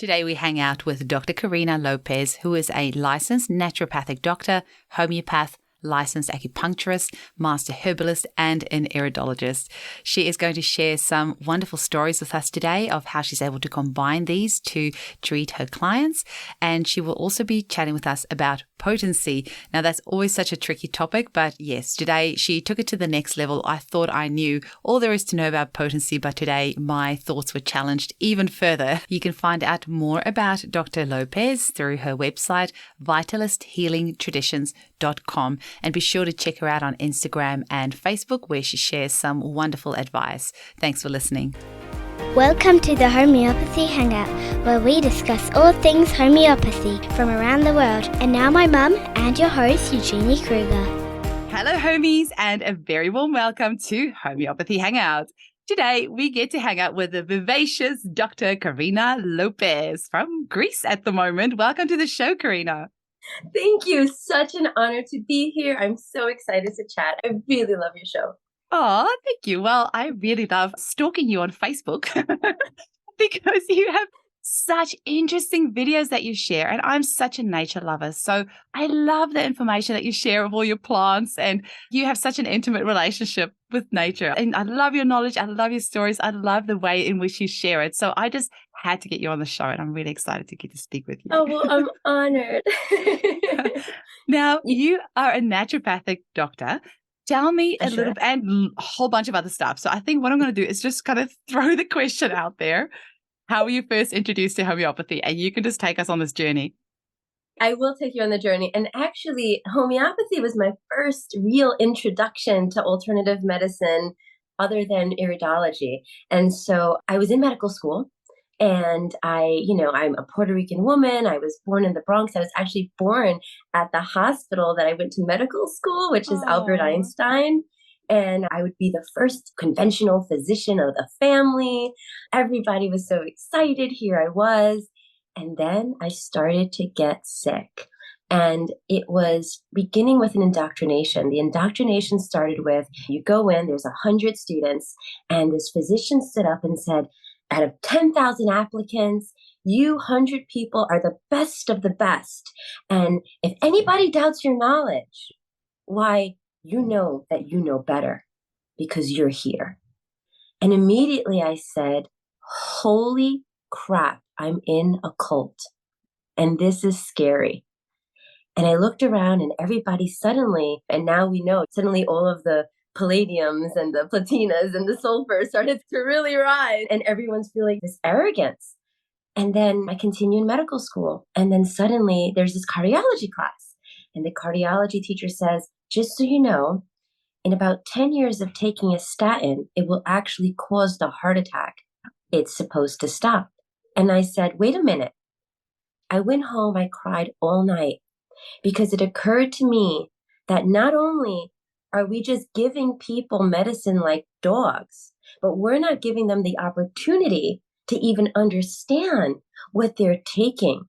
Today we hang out with Dr. Carina Lopez, who is a licensed naturopathic doctor, homeopath, licensed acupuncturist, master herbalist, and an iridologist. She is going to share some wonderful stories with us today of how she's able to combine these to treat her clients. And she will also be chatting with us about potency. Now, that's always such a tricky topic, but yes, today she took it to the next level. I thought I knew all there is to know about potency, but today my thoughts were challenged even further. You can find out more about Dr. Lopez through her website, vitalist.healingtraditions.com. And be sure to check her out on Instagram and Facebook, where she shares some wonderful advice. Thanks for listening. Welcome to the Homeopathy Hangout, where we discuss all things homeopathy from around the world. And now my mum and your host, Eugenie Kruger. Hello, homies, and a very warm welcome to Homeopathy Hangout. Today, we get to hang out with the vivacious Dr. Carina Lopez from Greece at the moment. Welcome to the show, Carina. Thank you. Such an honor to be here. I'm so excited to chat. I really love your show. Oh, thank you. Well, I really love stalking you on Facebook because you have such interesting videos that you share. And I'm such a nature lover. So I love the information that you share of all your plants, and you have such an intimate relationship with nature. And I love your knowledge. I love your stories. I love the way in which you share it. So I just had to get you on the show, and I'm really excited to get to speak with you. Oh, well, I'm honored. Now, you are a naturopathic doctor. Tell me a little bit, and a whole bunch of other stuff. So I think what I'm going to do is just kind of throw the question out there. How were you first introduced to homeopathy? And you can just take us on this journey. I will take you on the journey. And actually, homeopathy was my first real introduction to alternative medicine other than iridology. And so I was in medical school. And I'm a Puerto Rican woman. I was born in the Bronx. I was actually born at the hospital that I went to medical school, which is Albert Einstein. And I would be the first conventional physician of the family. Everybody was so excited. Here I was. And then I started to get sick. And it was beginning with an indoctrination. The indoctrination started with, you go in, there's 100 students, and this physician stood up and said, out of 10,000 applicants, you 100 people are the best of the best. And if anybody doubts your knowledge, why, you know that you know better because you're here. And immediately I said, holy crap, I'm in a cult. And this is scary. And I looked around and everybody suddenly, and now we know, suddenly all of the palladiums and the platinas and the sulfur started to really rise, and everyone's feeling this arrogance. And then I continue in medical school, and then suddenly there's this cardiology class, and the cardiology teacher says, just so you know, in about 10 years of taking a statin, it will actually cause the heart attack. It's supposed to stop. And I said, wait a minute. I went home, I cried all night, because it occurred to me that not only are we just giving people medicine like dogs, but we're not giving them the opportunity to even understand what they're taking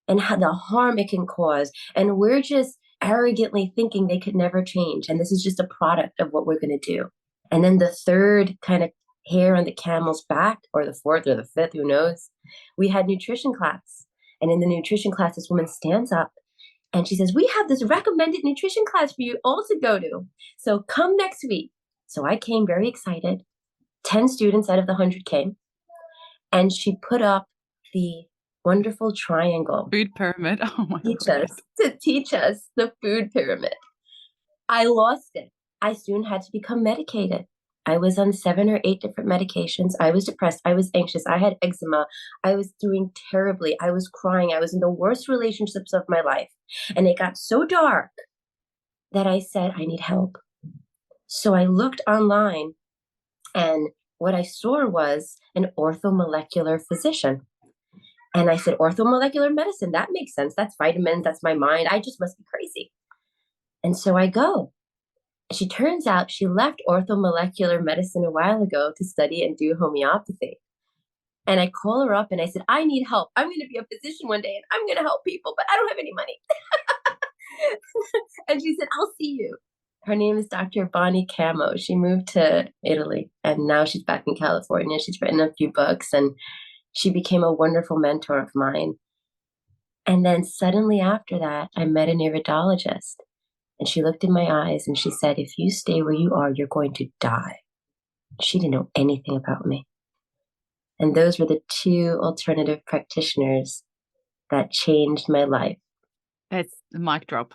and how the harm it can cause. And we're just arrogantly thinking they could never change. And this is just a product of what we're going to do. And then the third kind of hair on the camel's back, or the fourth or the fifth, who knows, we had nutrition class. And in the nutrition class, this woman stands up and she says, we have this recommended nutrition class for you all to go to. So come next week. So I came very excited. 10 students out of the 100 came. And she put up the wonderful triangle. Food pyramid. Oh my God. To teach us the food pyramid. I lost it. I soon had to become medicated. I was on 7 or 8 different medications. I was depressed. I was anxious. I had eczema. I was doing terribly. I was crying. I was in the worst relationships of my life. And it got so dark that I said, I need help. So I looked online, and what I saw was an orthomolecular physician. And I said, orthomolecular medicine, that makes sense. That's vitamins. That's my mind. I just must be crazy. And so I go. She turns out she left orthomolecular medicine a while ago to study and do homeopathy. And I call her up and I said, I need help. I'm going to be a physician one day and I'm going to help people, but I don't have any money. And she said, I'll see you. Her name is Dr. Bonnie Camo. She moved to Italy and now she's back in California. She's written a few books and She became a wonderful mentor of mine. And then suddenly after that, I met an iridologist. And she looked in my eyes and she said, if you stay where you are, you're going to die. She didn't know anything about me. And those were the two alternative practitioners that changed my life. That's the mic drop.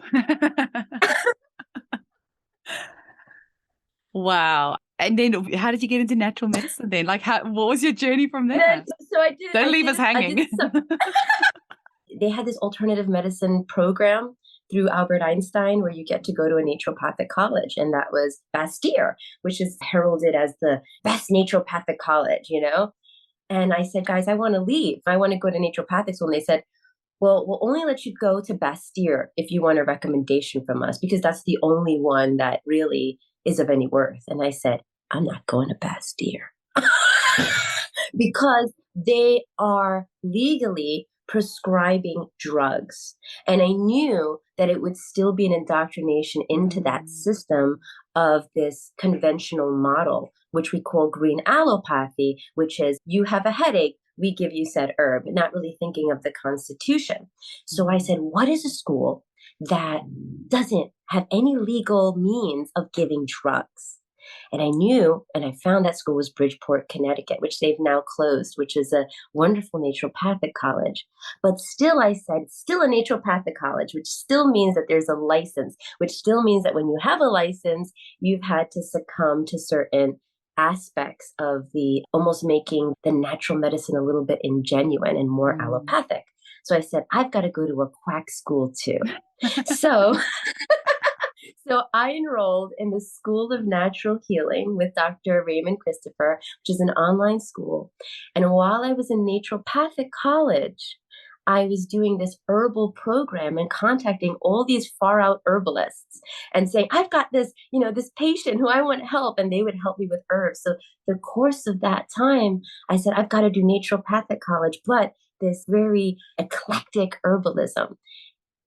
Wow. And then how did you get into natural medicine then? Like, what was your journey from there? So I did. Don't leave us hanging. They had this alternative medicine program through Albert Einstein where you get to go to a naturopathic college. And that was Bastyr, which is heralded as the best naturopathic college, you know? And I said, guys, I want to leave. I want to go to naturopathic school. And they said, well, we'll only let you go to Bastyr if you want a recommendation from us, because that's the only one that really is of any worth. And I said, I'm not going to Bastyr because they are legally prescribing drugs. And I knew that it would still be an indoctrination into that system of this conventional model, which we call green allopathy, which is you have a headache, we give you said herb, not really thinking of the Constitution. So I said, what is a school that doesn't have any legal means of giving drugs? And I knew, and I found that school was Bridgeport, Connecticut, which they've now closed, which is a wonderful naturopathic college. But still, I said, still a naturopathic college, which still means that there's a license, which still means that when you have a license, you've had to succumb to certain aspects of the almost making the natural medicine a little bit ingenuine and more allopathic. So I said, I've got to go to a quack school too. So I enrolled in the School of Natural Healing with Dr. Raymond Christopher, which is an online school. And while I was in naturopathic college, I was doing this herbal program and contacting all these far out herbalists and saying, I've got this, this patient who I want to help, and they would help me with herbs. So the course of that time, I said, I've got to do naturopathic college, but this very eclectic herbalism.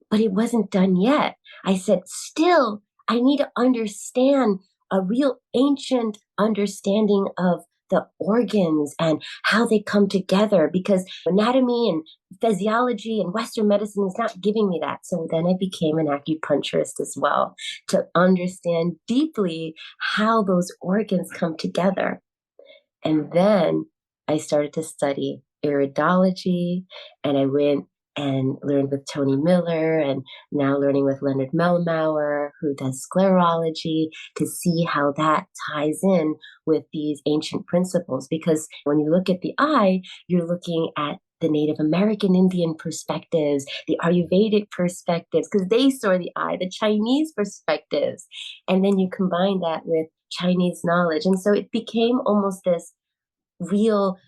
But it wasn't done yet. I said, still, I need to understand a real ancient understanding of the organs and how they come together, because anatomy and physiology and Western medicine is not giving me that. So then I became an acupuncturist as well, to understand deeply how those organs come together. And then I started to study iridology, and I went and learned with Tony Miller, and now learning with Leonard Mellmauer, who does sclerology, to see how that ties in with these ancient principles. Because when you look at the eye, you're looking at the Native American Indian perspectives, the Ayurvedic perspectives, because they saw the eye, the Chinese perspectives. And then you combine that with Chinese knowledge. And so it became almost this real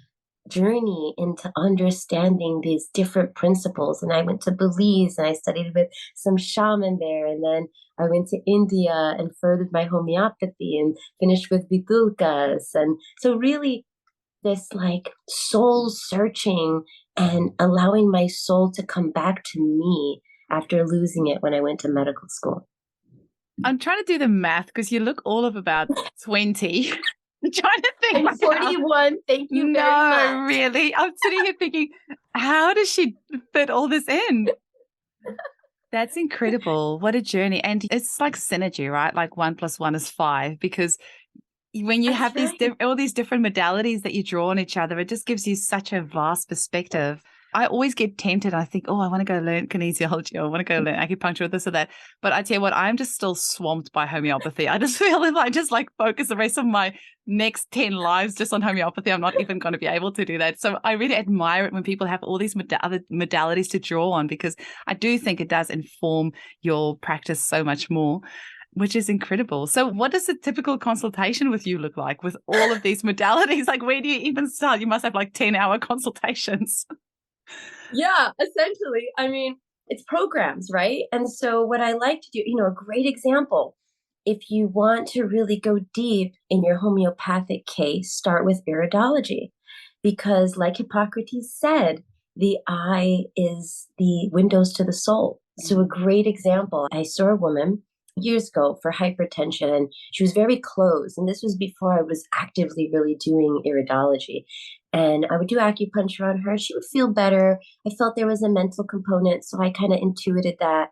journey into understanding these different principles. And I went to Belize and I studied with some shaman there. And then I went to India and furthered my homeopathy and finished with Vitulkas. And so really this like soul searching and allowing my soul to come back to me after losing it when I went to medical school. I'm trying to do the math because you look all of about 20. I'm trying to think. I'm 41. Thank you very much. No, really. I'm sitting here thinking, how does she fit all this in? That's incredible. What a journey. And it's like synergy, right? Like 1 + 1 is 5, because when you have these all these different modalities that you draw on each other, it just gives you such a vast perspective. I always get tempted. I think, I want to go learn kinesiology, or I want to go learn acupuncture or this or that. But I tell you what, I'm just still swamped by homeopathy. I just feel if I just like focus the rest of my next 10 lives just on homeopathy, I'm not even going to be able to do that. So I really admire it when people have all these other modalities to draw on, because I do think it does inform your practice so much more, which is incredible. So what does a typical consultation with you look like with all of these modalities? Like, where do you even start? You must have like 10-hour consultations. Yeah, essentially. I mean, it's programs, right? And so what I like to do, a great example, if you want to really go deep in your homeopathic case, start with iridology, because like Hippocrates said, the eye is the windows to the soul. So a great example, I saw a woman years ago for hypertension, and she was very closed. And this was before I was actively really doing iridology. And I would do acupuncture on her. She would feel better. I felt there was a mental component, so I kind of intuited that.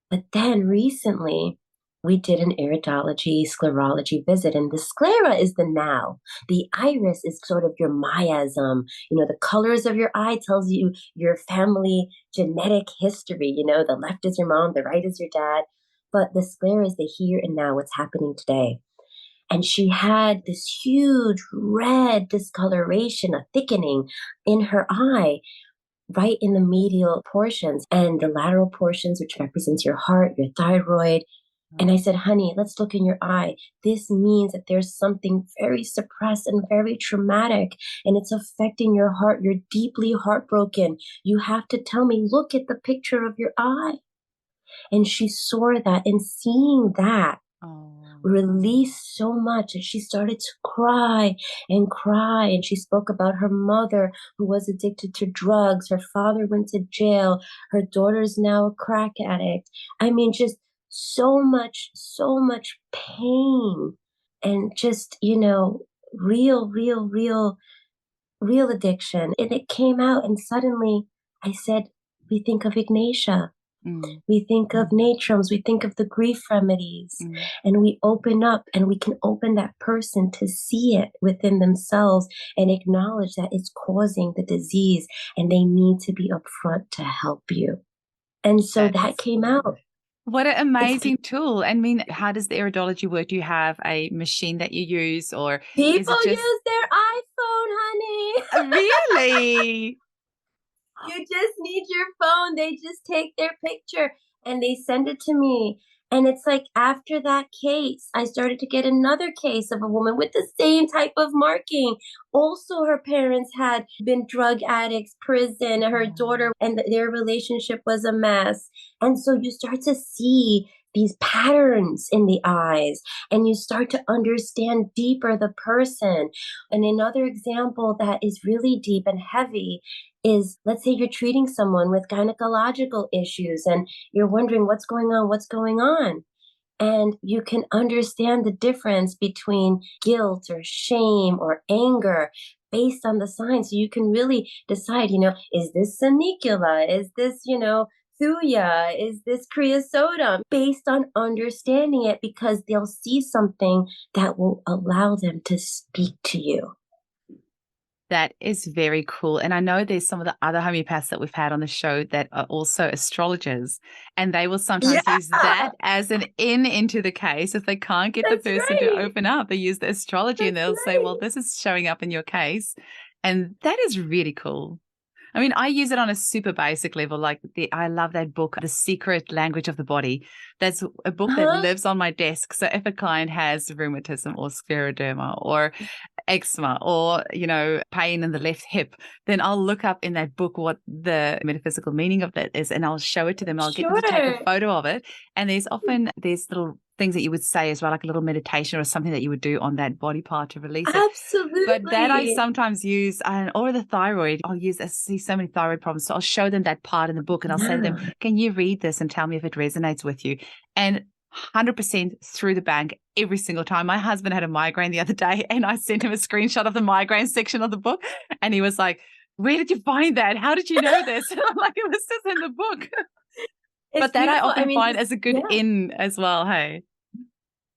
But then recently, we did an iridology, sclerology visit, and the sclera is the now. The iris is sort of your miasm. The colors of your eye tells you your family genetic history. The left is your mom, the right is your dad. But the sclera is the here and now, what's happening today. And she had this huge red discoloration, a thickening in her eye, right in the medial portions and the lateral portions, which represents your heart, your thyroid. And I said, honey, let's look in your eye. This means that there's something very suppressed and very traumatic, and it's affecting your heart. You're deeply heartbroken. You have to tell me, look at the picture of your eye. And she saw that, and seeing that released so much that she started to cry and cry. And she spoke about her mother who was addicted to drugs. Her father went to jail. Her daughter's now a crack addict. I mean, just so much pain and just, real addiction. And it came out, and suddenly I said, we think of Ignatia. We think of natrums, we think of the grief remedies, and we open up, and we can open that person to see it within themselves and acknowledge that it's causing the disease, and they need to be upfront to help you. And so that came out. What an amazing tool. I mean, how does the iridology work? Do you have a machine that you use, or people use their iPhone, honey? Really? You just need your phone. They just take their picture and they send it to me. And it's like after that case, I started to get another case of a woman with the same type of marking. Also, her parents had been drug addicts, prison, her daughter, and their relationship was a mess. And so you start to see these patterns in the eyes, and you start to understand deeper the person. And another example that is really deep and heavy is, let's say you're treating someone with gynecological issues and you're wondering what's going on. And you can understand the difference between guilt or shame or anger based on the signs. So you can really decide, is this Sanicula? Is this, Thuya? Is this creosotum? Based on understanding it, because they'll see something that will allow them to speak to you. That is very cool. And I know there's some of the other homeopaths that we've had on the show that are also astrologers, and they will sometimes use that as an into the case. If they can't get the person to open up, they use the astrology and they'll say, well, this is showing up in your case. And that is really cool. I mean, I use it on a super basic level. Like I love that book, The Secret Language of the Body. That's a book that lives on my desk. So if a client has rheumatism or scleroderma or eczema or, pain in the left hip, then I'll look up in that book what the metaphysical meaning of that is, and I'll show it to them. I'll get them to take a photo of it. And there's little things that you would say as well, like a little meditation or something that you would do on that body part to release it. Absolutely. But that I sometimes use, or the thyroid, I see so many thyroid problems. So I'll show them that part in the book and I'll say to them, can you read this and tell me if it resonates with you? And 100% through the bank every single time. My husband had a migraine the other day and I sent him a screenshot of the migraine section of the book. And he was like, where did you find that? How did you know this? And I'm like, it was just in the book. But that beautiful. I often find as a good in as well, hey?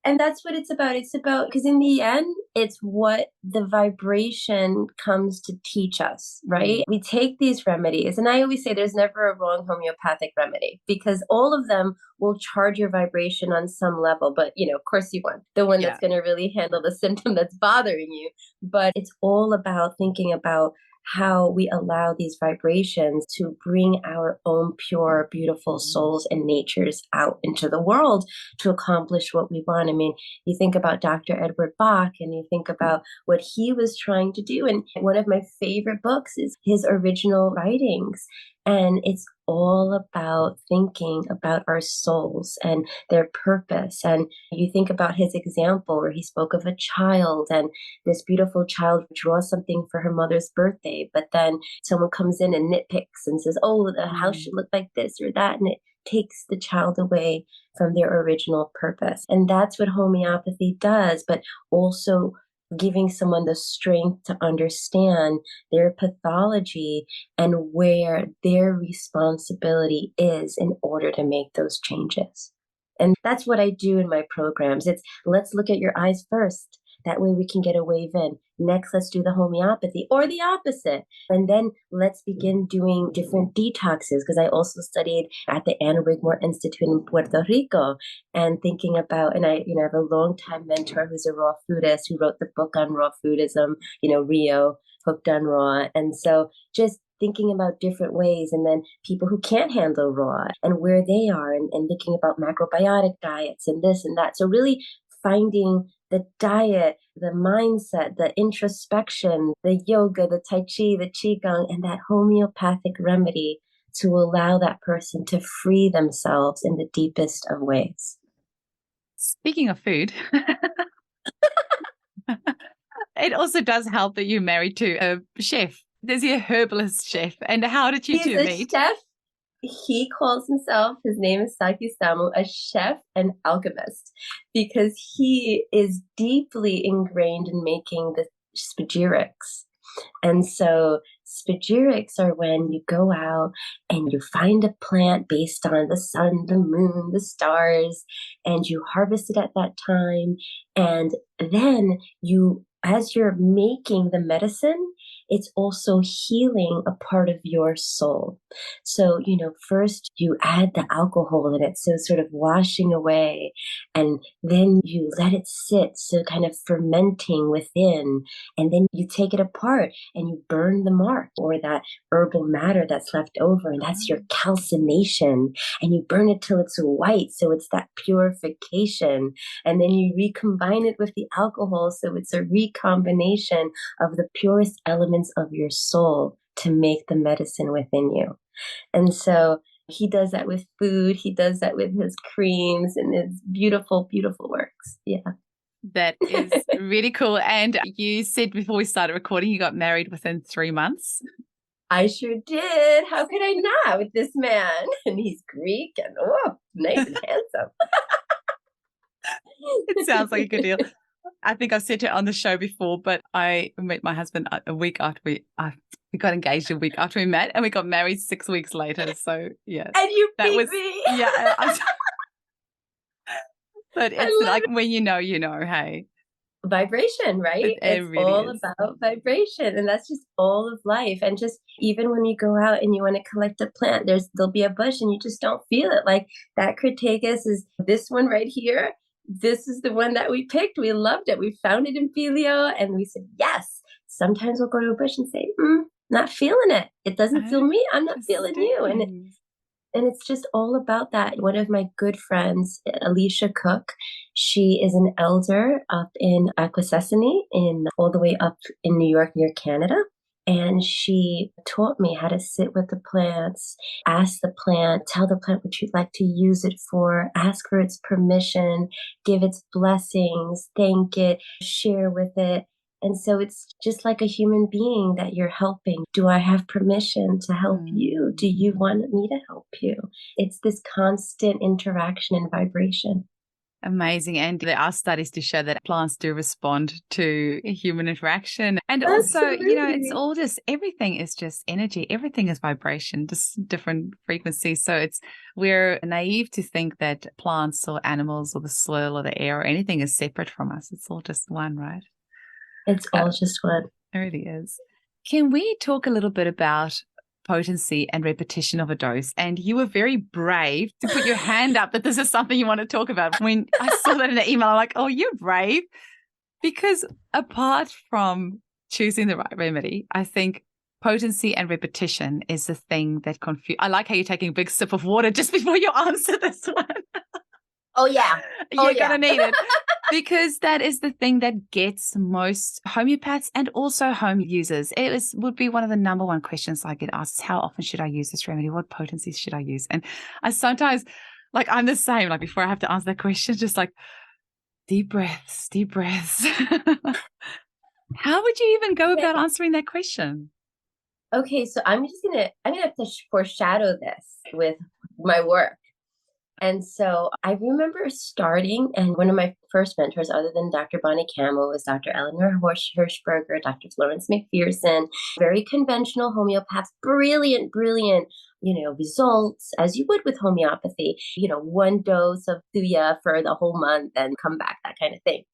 And that's what it's about. It's about, because in the end, it's what the vibration comes to teach us, right? We take these remedies, and I always say there's never a wrong homeopathic remedy, because all of them will charge your vibration on some level. But, of course you want the one that's going to really handle the symptom that's bothering you. But it's all about thinking about how we allow these vibrations to bring our own pure, beautiful souls and natures out into the world to accomplish what we want. I mean, you think about Dr. Edward Bach and you think about what he was trying to do. And one of my favorite books is his original writings. And it's all about thinking about our souls and their purpose. And you think about his example where he spoke of a child, and this beautiful child draws something for her mother's birthday, but then someone comes in and nitpicks and says, oh, the house should look like this or that. And it takes the child away from their original purpose. And that's what homeopathy does, but also giving someone the strength to understand their pathology and where their responsibility is in order to make those changes. And that's what I do in my programs. It's let's look at your eyes first. That way we can get a wave in. Next, let's do the homeopathy or the opposite. And then let's begin doing different detoxes, because I also studied at the Anna Wigmore Institute in Puerto Rico and thinking about, and I have a longtime mentor who's a raw foodist who wrote the book on raw foodism, Rio, Hooked on Raw. And so just thinking about different ways, and then people who can't handle raw and where they are, and thinking about macrobiotic diets and this and that. So really finding the diet, the mindset, the introspection, the yoga, the tai chi, the qigong, and that homeopathic remedy to allow that person to free themselves in the deepest of ways. Speaking of food, it also does help that you're married to a chef. There's a herbalist chef. And how did you two meet? He's a chef. He calls himself, his name is Saki Samu, a chef and alchemist, because he is deeply ingrained in making the spagyrics. And so spagyrics are when you go out and you find a plant based on the sun, the moon, the stars, and you harvest it at that time. And then you, as you're making the medicine, it's also healing a part of your soul. So, first you add the alcohol in it, so sort of washing away, and then you let it sit, so kind of fermenting within, and then you take it apart and you burn the mark or that herbal matter that's left over, and that's your calcination, and you burn it till it's white, so it's that purification, and then you recombine it with the alcohol, so it's a recombination of the purest elements of your soul to make the medicine within you. And so he does that with food. He does that with his creams and his beautiful, beautiful works. Yeah. That is really cool. And you said before we started recording, you got married within 3 months. I sure did. How could I not with this man? And he's Greek and nice and handsome. It sounds like a good deal. I think I've said it on the show before, but I met my husband a week after we got engaged, a week after we met, and we got married 6 weeks later. So yeah, and you beat me. Yeah, but it's like it. When you know, hey. Vibration, right? It's really all about vibration, and that's just all of life. And just even when you go out and you want to collect a plant, there'll be a bush and you just don't feel it. Like that Crataegus is this one right here. This is the one that we picked. We loved it. We found it in Filio and we said, yes. Sometimes we'll go to a bush and say, not feeling it. It doesn't feel me. I'm not feeling you. And it's just all about that. One of my good friends, Alicia Cook, she is an elder up in Akwesasne, all the way up in New York near Canada. And she taught me how to sit with the plants, ask the plant, tell the plant what you'd like to use it for, ask for its permission, give its blessings, thank it, share with it. And so it's just like a human being that you're helping. Do I have permission to help you? Do you want me to help you? It's this constant interaction and vibration. Amazing. And there are studies to show that plants do respond to human interaction. And also, it's all just, everything is just energy. Everything is vibration, just different frequencies. So we're naive to think that plants or animals or the soil or the air or anything is separate from us. It's all just one, right? It's all just one. It really is. Can we talk a little bit about potency and repetition of a dose? And you were very brave to put your hand up that this is something you want to talk about. When I saw that in the email, I'm like, oh, you're brave. Because apart from choosing the right remedy, I think potency and repetition is the thing that confuse. I like how you're taking a big sip of water just before you answer this one. Oh, yeah. You're going to need it. Because that is the thing that gets most homeopaths and also home users. Would be one of the number one questions I get asked is, how often should I use this remedy? What potencies should I use? And I sometimes, I'm the same, before I have to answer that question, just deep breaths. How would you even go about answering that question? Okay, so I'm gonna have to foreshadow this with my work. And so I remember starting, and one of my first mentors, other than Dr. Bonnie Campbell, was Dr. Eleanor Hirschberger, Dr. Florence McPherson, very conventional homeopaths, brilliant, brilliant, results, as you would with homeopathy, one dose of thuya for the whole month and come back, that kind of thing.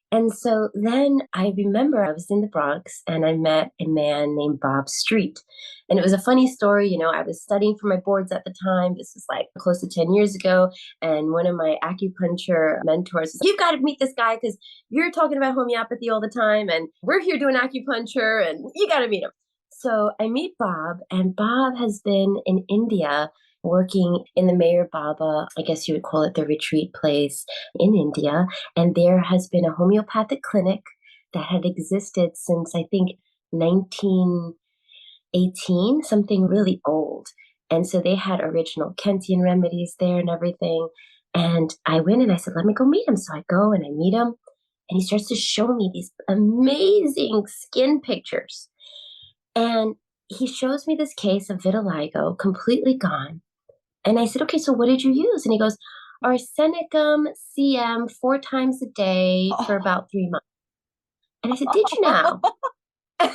And so then I remember I was in the Bronx and I met a man named Bob Street. And it was a funny story. I was studying for my boards at the time. This was like close to 10 years ago. And one of my acupuncture mentors was, you've got to meet this guy because you're talking about homeopathy all the time. And we're here doing acupuncture and you got to meet him. So I meet Bob, and Bob has been in India working in the Mayor Baba, I guess you would call it the retreat place in India. And there has been a homeopathic clinic that had existed since, I think, 1918, something really old. And so they had original Kentian remedies there and everything. And I went and I said, let me go meet him. So I go and I meet him, and he starts to show me these amazing skin pictures. And he shows me this case of vitiligo, completely gone. And I said, okay, so what did you use? And he goes, arsenicum CM 4 times a day for about 3 months. And I said, did you now? And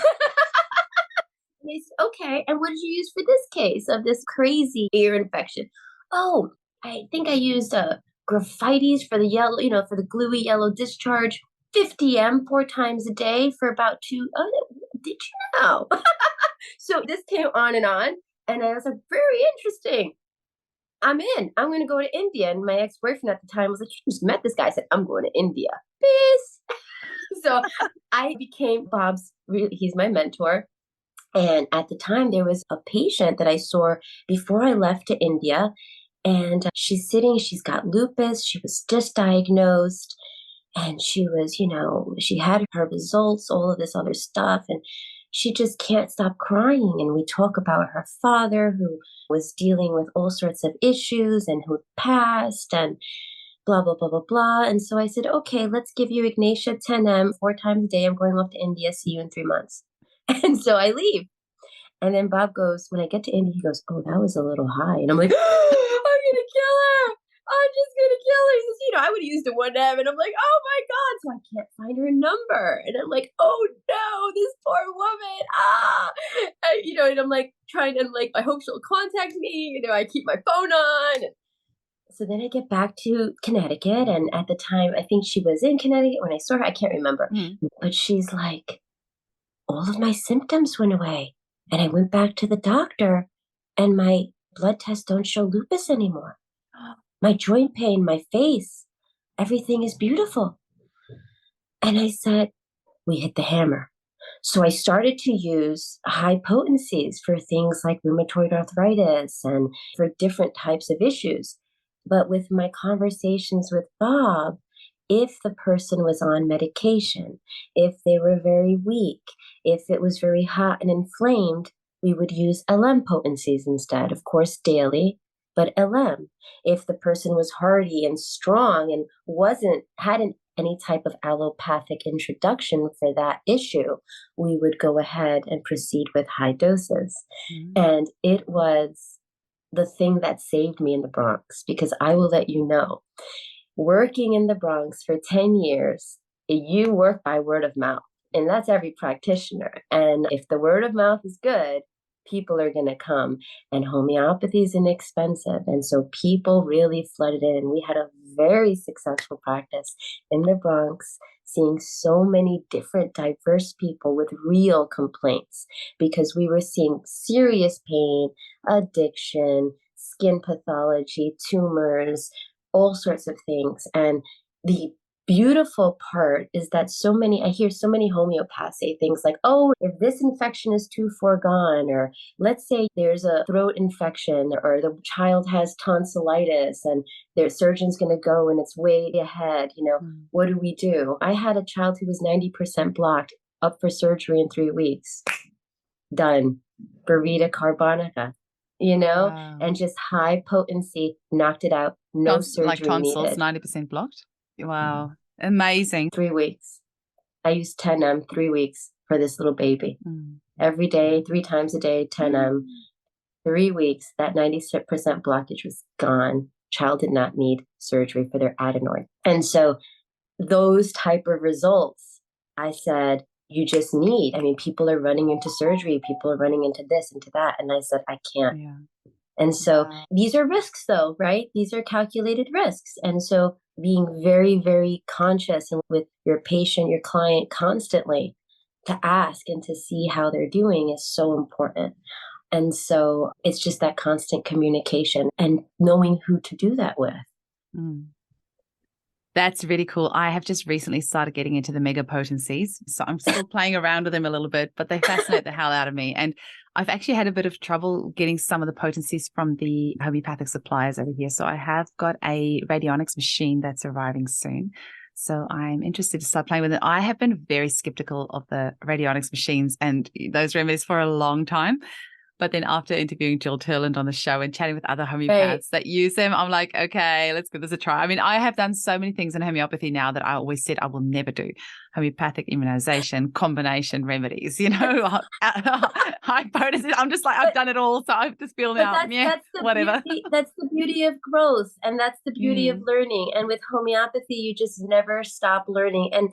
he said, okay. And what did you use for this case of this crazy ear infection? Oh, I think I used graphites for the yellow, for the gluey yellow discharge, 50 m 4 times a day for about 2. Oh, did you know? So this came on. And I was like, very interesting. I'm in. I'm going to go to India. And my ex-boyfriend at the time was like, you just met this guy. I said, I'm going to India. Peace. So I became he's my mentor. And at the time, there was a patient that I saw before I left to India. And she's got lupus. She was just diagnosed. And she was, she had her results, all of this other stuff. And she just can't stop crying. And we talk about her father who was dealing with all sorts of issues and who passed and blah, blah, blah, blah, blah. And so I said, okay, let's give you Ignatia 10 m 4 times a day. I'm going off to India. See you in 3 months. And so I leave. And then Bob goes, when I get to India, he goes, oh, that was a little high. And I'm like, I'm going to kill her. I'm just going to kill her. He says, I would have used a 1 m. And I'm like, oh my God. So I can't find her number. And I'm like, oh no, this poor woman. And I'm like trying to, I hope she'll contact me. I keep my phone on. So then I get back to Connecticut. And at the time, I think she was in Connecticut when I saw her. I can't remember. But she's like, all of my symptoms went away. And I went back to the doctor and my blood tests don't show lupus anymore. My joint pain, my face, everything is beautiful. And I said, we hit the hammer. So I started to use high potencies for things like rheumatoid arthritis and for different types of issues. But with my conversations with Bob, if the person was on medication, if they were very weak, if it was very hot and inflamed, we would use LM potencies instead, of course, daily, but LM. If the person was hardy and strong and hadn't any type of allopathic introduction for that issue, we would go ahead and proceed with high doses. And it was the thing that saved me in the Bronx, because I will let you know, working in the Bronx for 10 years, you work by word of mouth, and that's every practitioner. And if the word of mouth is good, people are going to come. And homeopathy is inexpensive. And so people really flooded in. We had a very successful practice in the Bronx, seeing so many different diverse people with real complaints, because we were seeing serious pain, addiction, skin pathology, tumors, all sorts of things. And the beautiful part is that I hear so many homeopaths say things like, oh, if this infection is too far gone, or let's say there's a throat infection, or the child has tonsillitis and their surgeon's going to go and it's way ahead, what do we do? I had a child who was 90% blocked, up for surgery in 3 weeks. Done. Burrita carbonica, Wow. and just high potency, knocked it out. No surgery like tonsils, needed. 90% blocked. Wow. Amazing. 3 weeks. I used 10 m 3 weeks for this little baby. Every day, 3 times a day, 10 m. 3 weeks, that 90% blockage was gone. child did not need surgery for their adenoid. And so those type of results, I said, you just need, people are running into surgery, people are running into this, into that. And I said, I can't. Yeah. And so these are risks though, right? These are calculated risks. And so being very, very conscious and with your patient, your client constantly to ask and to see how they're doing is so important. And so it's just that constant communication and knowing who to do that with. Mm. That's really cool. I have just recently started getting into the mega potencies. So I'm still playing around with them a little bit, but they fascinate the hell out of me. And I've actually had a bit of trouble getting some of the potencies from the homeopathic suppliers over here. So I have got a radionics machine that's arriving soon. So I'm interested to start playing with it. I have been very skeptical of the radionics machines and those remedies for a long time. But then after interviewing Jill Turland on the show and chatting with other homeopaths that use them, I'm like, okay, let's give this a try. I have done so many things in homeopathy now that I always said I will never do. Homeopathic immunization, combination remedies, high potency. I'm just like, I've done it all. So I just feel now, whatever. That's the beauty of growth. And that's the beauty of learning. And with homeopathy, you just never stop learning. And,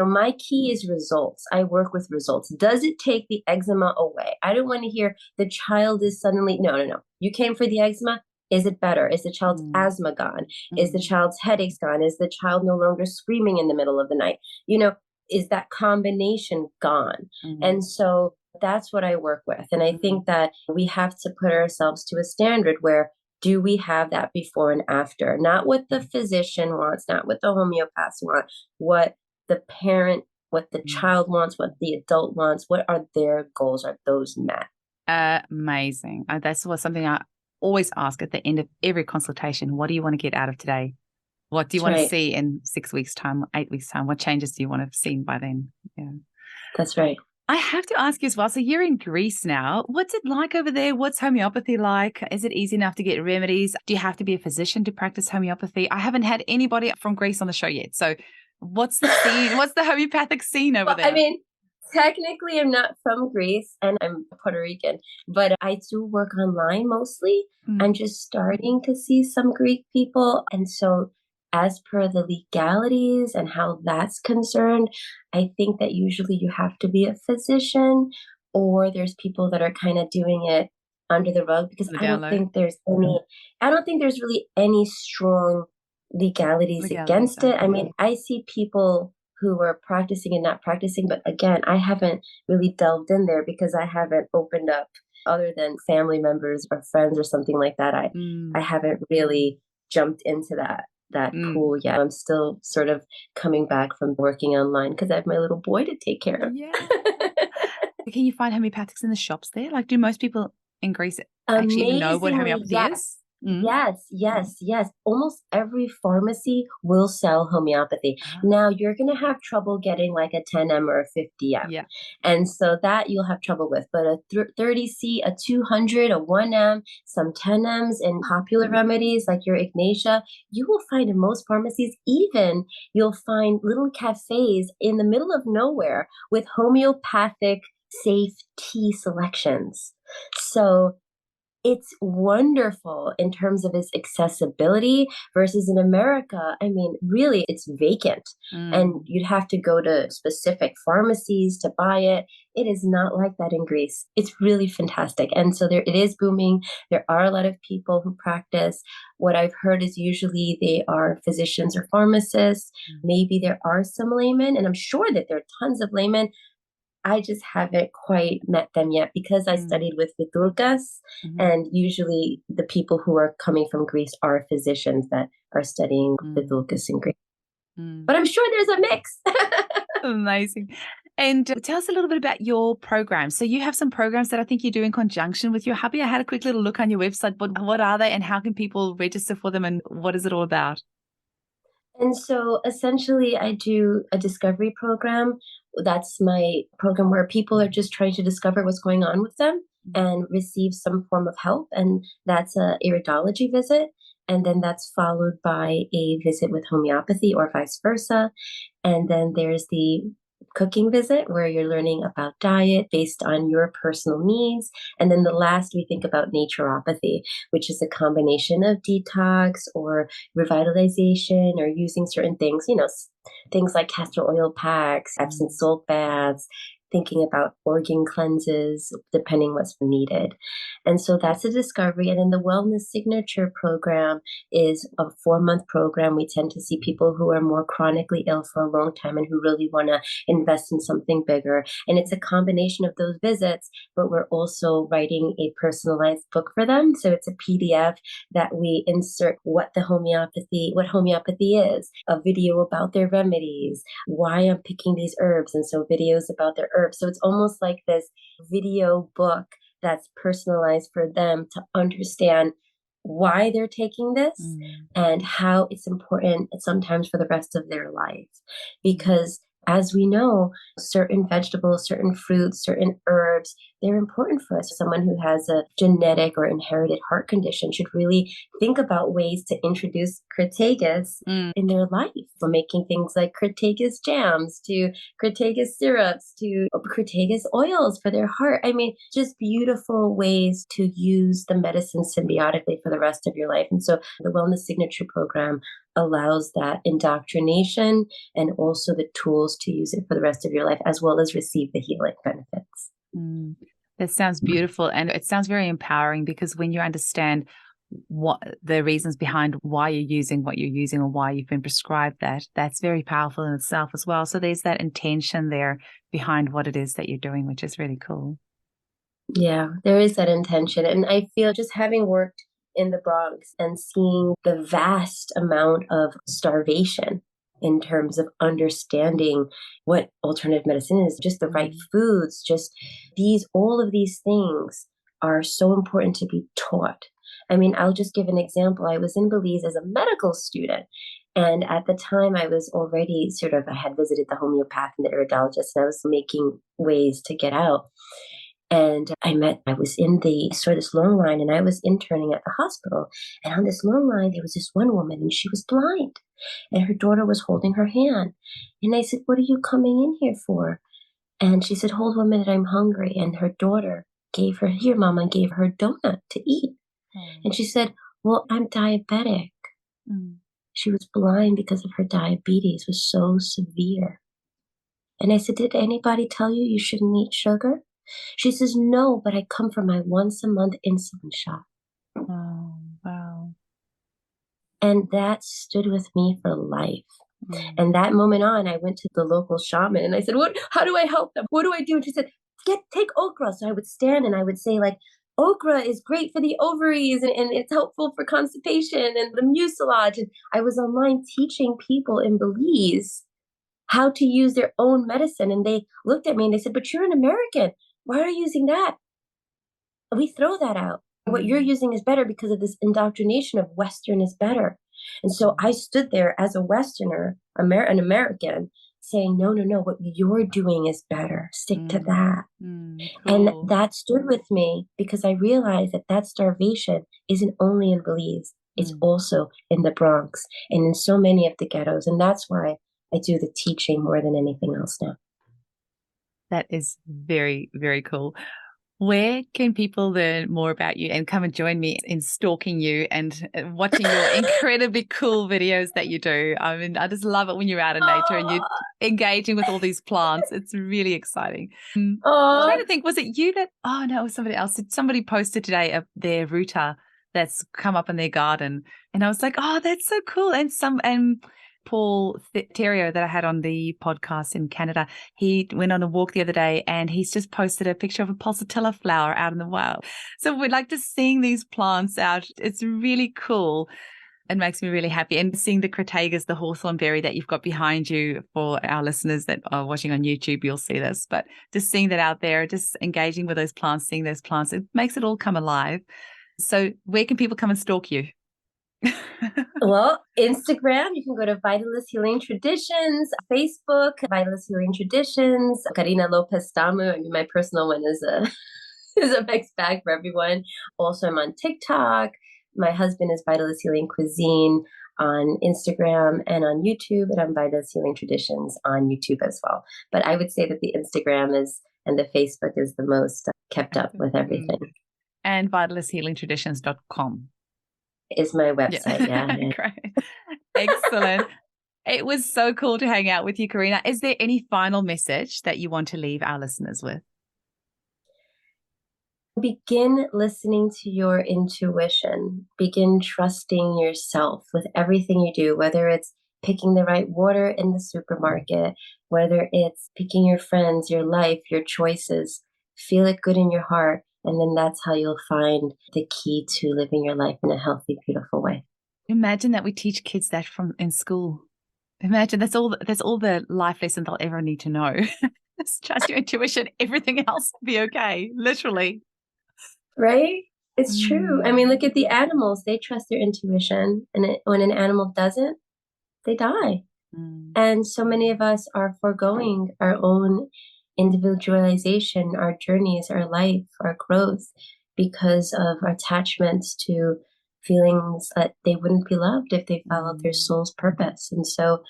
my key is results. I work with results. Does it take the eczema away? I don't want to hear the child is suddenly, no. You came for the eczema. Is it better? Is the child's asthma gone? Is the child's headaches gone? Is the child no longer screaming in the middle of the night? Is that combination gone? And so that's what I work with. And I think that we have to put ourselves to a standard where do we have that before and after? Not what the physician wants, not what the homeopaths want, what the parent, what the child wants, what the adult wants. What are their goals? Are those met? Amazing. That's something I always ask at the end of every consultation. What do you want to get out of today? What do you want to see in 6 weeks' time, 8 weeks' time? What changes do you want to have seen by then? Yeah, that's right. I have to ask you as well. So you're in Greece now. What's it like over there? What's homeopathy like? Is it easy enough to get remedies? Do you have to be a physician to practice homeopathy? I haven't had anybody from Greece on the show yet. So what's the scene? What's the homeopathic scene over there? Technically, I'm not from Greece and I'm Puerto Rican, but I do work online mostly. I'm just starting to see some Greek people. And so as per the legalities and how that's concerned, I think that usually you have to be a physician or there's people that are kind of doing it under the rug because I don't think there's really any strong legalities against it. I see people who are practicing and not practicing. But again, I haven't really delved in there because I haven't opened up other than family members or friends or something like that. I haven't really jumped into that pool yet. I'm still sort of coming back from working online because I have my little boy to take care of. Yeah. Can you find homeopathics in the shops there? Like, do most people in Greece actually even know what homeopathy is? Yes. Almost every pharmacy will sell homeopathy. Now you're going to have trouble getting like a 10M or a 50M. Yeah. And so that you'll have trouble with. But a 30C, a 200, a 1M, some 10Ms and popular remedies like your Ignatia, you will find in most pharmacies. Even you'll find little cafes in the middle of nowhere with homeopathic safe tea selections. So it's wonderful in terms of its accessibility versus in America. Really, it's vacant and you'd have to go to specific pharmacies to buy it. It is not like that in Greece. It's really fantastic. And so it is booming. There are a lot of people who practice. What I've heard is usually they are physicians or pharmacists. Maybe there are some laymen, and I'm sure that there are tons of laymen. I just haven't quite met them yet because I studied with Vitulkas, and usually the people who are coming from Greece are physicians that are studying Vitulkas in Greece. But I'm sure there's a mix. Amazing. And tell us a little bit about your programs. So you have some programs that I think you do in conjunction with your hubby. I had a quick little look on your website, but what are they and how can people register for them and what is it all about? And so essentially I do a discovery program. That's my program where people are just trying to discover what's going on with them and receive some form of help. And that's a iridology visit. And then that's followed by a visit with homeopathy or vice versa. And then there's the cooking visit where you're learning about diet based on your personal needs. And then the last, we think about naturopathy, which is a combination of detox or revitalization or using certain things, things like castor oil packs, Epsom salt baths, thinking about organ cleanses, depending what's needed. And so that's a discovery. And then the Wellness Signature program is a 4-month program. We tend to see people who are more chronically ill for a long time and who really want to invest in something bigger. And it's a combination of those visits, but we're also writing a personalized book for them. So it's a PDF that we insert what homeopathy is, a video about their remedies, why I'm picking these herbs, and so videos about their herbs. So it's almost like this video book that's personalized for them to understand why they're taking this and how it's important sometimes for the rest of their life. Because as we know, certain vegetables, certain fruits, certain herbs, they're important for us. Someone who has a genetic or inherited heart condition should really think about ways to introduce Crataegus in their life. From making things like Crataegus jams to Crataegus syrups to Crataegus oils for their heart. I mean, just beautiful ways to use the medicine symbiotically for the rest of your life. And so the Wellness Signature program allows that indoctrination and also the tools to use it for the rest of your life, as well as receive the healing benefits. That sounds beautiful. And it sounds very empowering, because when you understand what the reasons behind why you're using what you're using or why you've been prescribed that, that's very powerful in itself as well. So there's that intention there behind what it is that you're doing, which is really cool. Yeah, there is that intention. And I feel just having worked in the Bronx and seeing the vast amount of starvation in terms of understanding what alternative medicine is, just the right foods, just all of these things are so important to be taught. I mean, I'll just give an example. I was in Belize as a medical student. And at the time I was already I had visited the homeopath and the iridologist, and I was making ways to get out. And I was in this long line, and I was interning at the hospital. And on this long line, there was this one woman, and she was blind, and her daughter was holding her hand. And I said, "What are you coming in here for?" And she said, "Hold 1 minute, I'm hungry." And her daughter gave her, "Here, Mama," and gave her a donut to eat. And she said, "Well, I'm diabetic." She was blind because of her diabetes was so severe. And I said, "Did anybody tell you shouldn't eat sugar?" She says, "No, but I come for my once-a-month insulin shot." Oh, wow. And that stood with me for life. And that moment on, I went to the local shaman and I said, how do I help them? What do I do? And she said, take okra. So I would stand and I would say, like, okra is great for the ovaries and it's helpful for constipation and the mucilage. And I was online teaching people in Belize how to use their own medicine. And they looked at me and they said, "But you're an American. Why are you using that? We throw that out. What you're using is better because of this indoctrination of Western is better." And so I stood there as a Westerner, an American, saying, no, what you're doing is better. Stick to that. Cool. And that stood with me because I realized that starvation isn't only in Belize. It's also in the Bronx and in so many of the ghettos. And that's why I do the teaching more than anything else now. That is very, very cool. Where can people learn more about you and come and join me in stalking you and watching your incredibly cool videos that you do? I mean, I just love it when you're out in nature and you're engaging with all these plants. It's really exciting. I'm trying to think, was it you that, oh no, it was somebody else. Somebody posted today their ruta that's come up in their garden. And I was like, oh, that's so cool. And Paul Theriault that I had on the podcast in Canada, he went on a walk the other day and he's just posted a picture of a pulsatilla flower out in the wild. So we're like just seeing these plants out. It's really cool. It makes me really happy. And seeing the Crataegus, the hawthorn berry that you've got behind you, for our listeners that are watching on YouTube, you'll see this. But just seeing that out there, just engaging with those plants, seeing those plants, it makes it all come alive. So where can people come and stalk you? Well, Instagram, you can go to Vitalist Healing Traditions. Facebook, Vitalist Healing Traditions. Carina Lopez Stamu. I mean, my personal one is a mixed bag for everyone. Also, I'm on TikTok. My husband is Vitalist Healing Cuisine. on Instagram and on YouTube, and on Vitalist Healing Traditions on YouTube as well. But I would say that the Instagram and the Facebook is the most kept up with everything. And vitalist.healingtraditions.com is my website. Yeah. Great. Excellent. It was so cool to hang out with you, Carina. Is there any final message that you want to leave our listeners with? Begin listening to your intuition. Begin trusting yourself with everything you do, whether it's picking the right water in the supermarket, whether it's picking your friends, your life, your choices. Feel it good in your heart. And then that's how you'll find the key to living your life in a healthy, beautiful way. Imagine that we teach kids that in school. Imagine that's all the life lesson they'll ever need to know. Just trust your intuition. Everything else will be okay. Literally. Right? It's true. I mean, look at the animals. They trust their intuition. And when an animal doesn't, they die. And so many of us are foregoing our own individualization, our journeys, our life, our growth, because of our attachments to feelings that they wouldn't be loved if they followed their soul's purpose. And so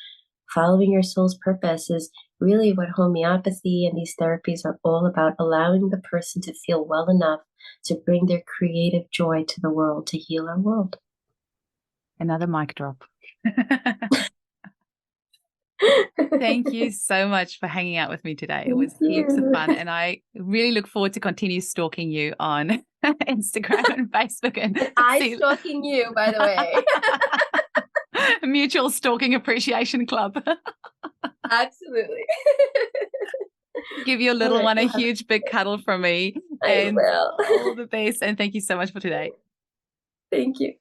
following your soul's purpose is really what homeopathy and these therapies are all about, allowing the person to feel well enough to bring their creative joy to the world, to heal our world. Another mic drop. Thank you so much for hanging out with me today. It was heaps of fun, and I really look forward to continue stalking you on Instagram and Facebook. And stalking you, by the way. Mutual Stalking Appreciation Club. Absolutely. Give your little one a huge big cuddle from me. I will. All the best, and thank you so much for today. Thank you.